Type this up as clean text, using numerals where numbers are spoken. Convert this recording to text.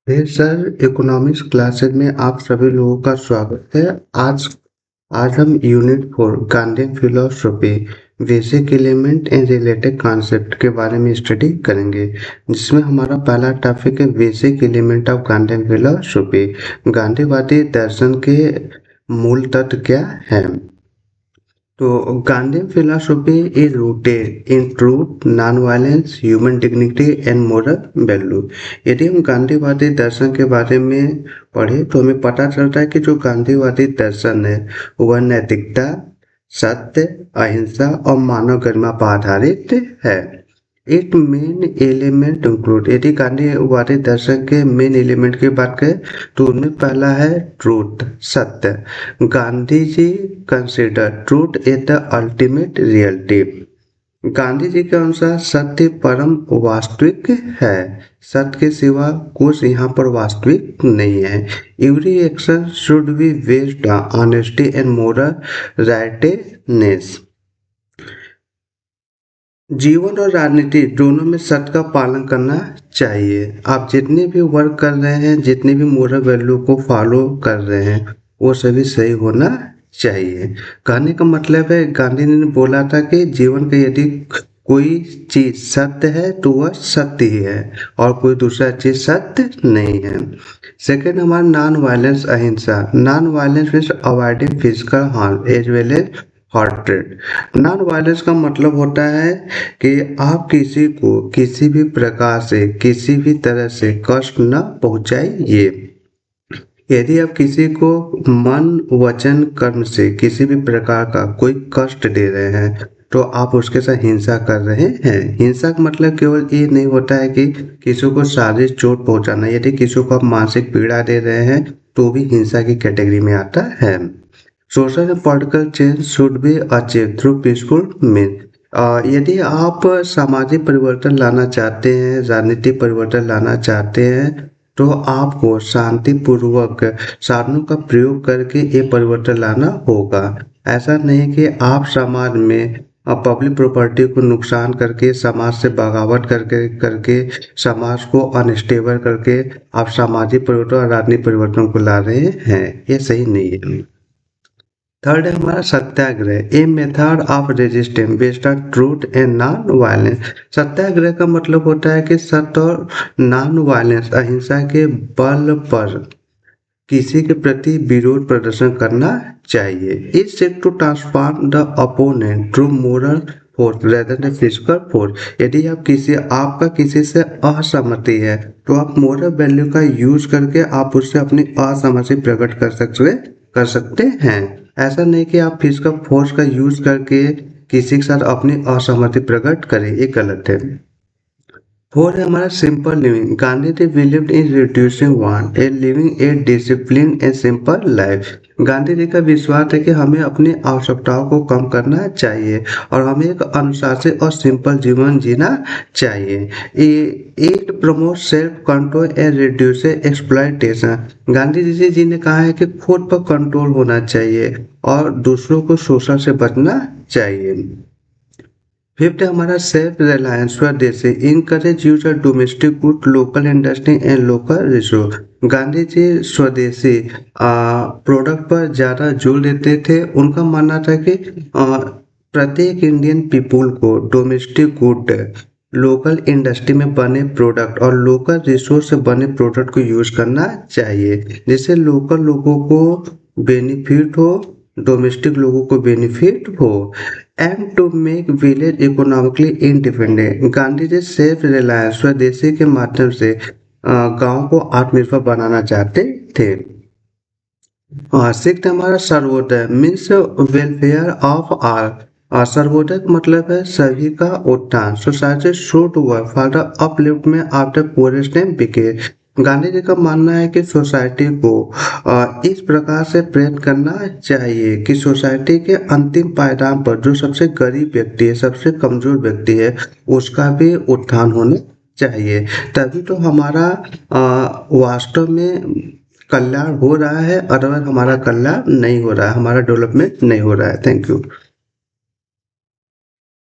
Sir, economics classes में आप सभी लोगों का स्वागत है। आज आज हम unit 4 Gandhian philosophy basic element and related concept के बारे में स्टडी करेंगे, जिसमें हमारा पहला टॉपिक है basic element of Gandhian philosophy. गांधीवादी दर्शन के मूल तत्व क्या है? तो Gandhian philosophy is rooted in truth, non-violence, human dignity and moral value। यदि हम गांधीवादी दर्शन के बारे में पढ़े तो हमें पता चलता है कि जो गांधीवादी दर्शन है वह नैतिकता, सत्य, अहिंसा और मानव गरिमा पर आधारित है। एक मेन एलिमेंट इंक्लूड, यदि गांधीवादी दर्शन के मेन एलिमेंट की बात करें तो उनमें पहला है ट्रूथ, सत्य। Gandhi ji consider truth as the ultimate reality. Gandhi ji के अनुसार सत्य परम वास्तविक है। सत्य के सिवा कुछ यहाँ पर वास्तविक नहीं है। Every action should be based on honesty and moral rightness. जीवन और राजनीति दोनों में सत्य का पालन करना चाहिए। आप जितने भी वर्क कर रहे हैं, जितने भी मोरल वैल्यू को फॉलो कर रहे हैं, वो सभी सही होना चाहिए। कहने का मतलब है, गांधी ने बोला था कि जीवन का यदि कोई चीज सत्य है तो वह सत्य ही है और कोई दूसरा चीज सत्य नहीं है। सेकेंड हमारा नॉन वायलेंस, अहिंसा। Non violence means avoiding physical harm as well as hatred. Non violence का मतलब होता है कि आप किसी को किसी भी प्रकार से, किसी भी तरह से कष्ट न पहुंचाइए। यदि आप किसी को मन, वचन, कर्म से किसी भी प्रकार का कोई कष्ट दे रहे हैं तो आप उसके साथ हिंसा कर रहे हैं। हिंसा का मतलब केवल ये नहीं होता है कि किसी को शारीरिक चोट पहुंचाना। यदि किसी को आप मानसिक पीड़ा दे रहे हैं तो भी हिंसा की कैटेगरी में आता है। Social and political change should be achieve through peaceful mean. यदि आप सामाजिक परिवर्तन लाना चाहते हैं, राजनीतिक परिवर्तन लाना चाहते हैं, तो आपको शांतिपूर्वक साधनों का प्रयोग करके ये परिवर्तन लाना होगा। ऐसा नहीं कि आप समाज में पब्लिक प्रॉपर्टी को नुकसान करके, समाज से बगावत करके करके समाज को अनस्टेबल करके आप सामाजिक परिवर्तन और राजनीतिक परिवर्तन को ला रहे हैं। ये सही नहीं है। थर्ड है हमारा satyagraha, a method of resistance based on truth and non violence. Satyagraha का मतलब होता है कि सत्य और नॉन वायलेंस, अहिंसा के बल पर किसी के प्रति विरोध प्रदर्शन करना चाहिए। Is set to transform the opponent through moral force rather than physical force. यदि आपका किसी से असहमति है तो आप मोरल वैल्यू का यूज करके आप उससे अपनी असहमति प्रकट कर सकते हैं। ऐसा नहीं कि आप फिजिकल फोर्स का यूज करके किसी के साथ अपनी असहमति प्रकट करें, ये गलत है। फोर है हमारा simple living. Gandhi ji believed in reducing want and living a discipline and simple life. Gandhi ji का विश्वास है कि हमें अपनी आवश्यकताओं को कम करना चाहिए और हमें एक अनुशासित और सिंपल जीवन जीना चाहिए। It promote self control and reduce exploitation. Gandhi ji ने कहा है कि खुद पर कंट्रोल होना चाहिए और दूसरों को शोषण से बचना चाहिए। फिफ्थ है हमारा self reliance, swadeshi, encourage use of domestic good, local industry and local resource. Gandhi ji swadeshi product पर ज़्यादा जोर देते थे। उनका मानना था कि प्रत्येक इंडियन पीपुल को डोमेस्टिक गुड, लोकल इंडस्ट्री में बने प्रोडक्ट और लोकल रिसोर्स से बने प्रोडक्ट को यूज करना चाहिए, जिससे लोकल लोगों को बेनिफिट हो, डोमेस्टिक लोगों को बेनिफिट हो। Aim to make village economically independent. Gandhi ji self reliance, swadeshi के माध्यम से गांव को आत्मनिर्भर बनाना चाहते थे। सिक्स्थ हमारा Sarvodaya means welfare of all. Sarvodaya का मतलब है सभी का उत्थान। Society should work for the upliftment of the poorest and weakest. Gandhi ji का मानना है कि सोसाइटी को इस प्रकार से प्रेरित करना चाहिए कि सोसाइटी के अंतिम पायदान पर जो सबसे गरीब व्यक्ति है, सबसे कमजोर व्यक्ति है, उसका भी उत्थान होना चाहिए। तभी तो हमारा वास्तव में कल्याण हो रहा है, अदरवाइज हमारा कल्याण नहीं हो रहा है, हमारा डेवलपमेंट नहीं हो रहा है। Thank you.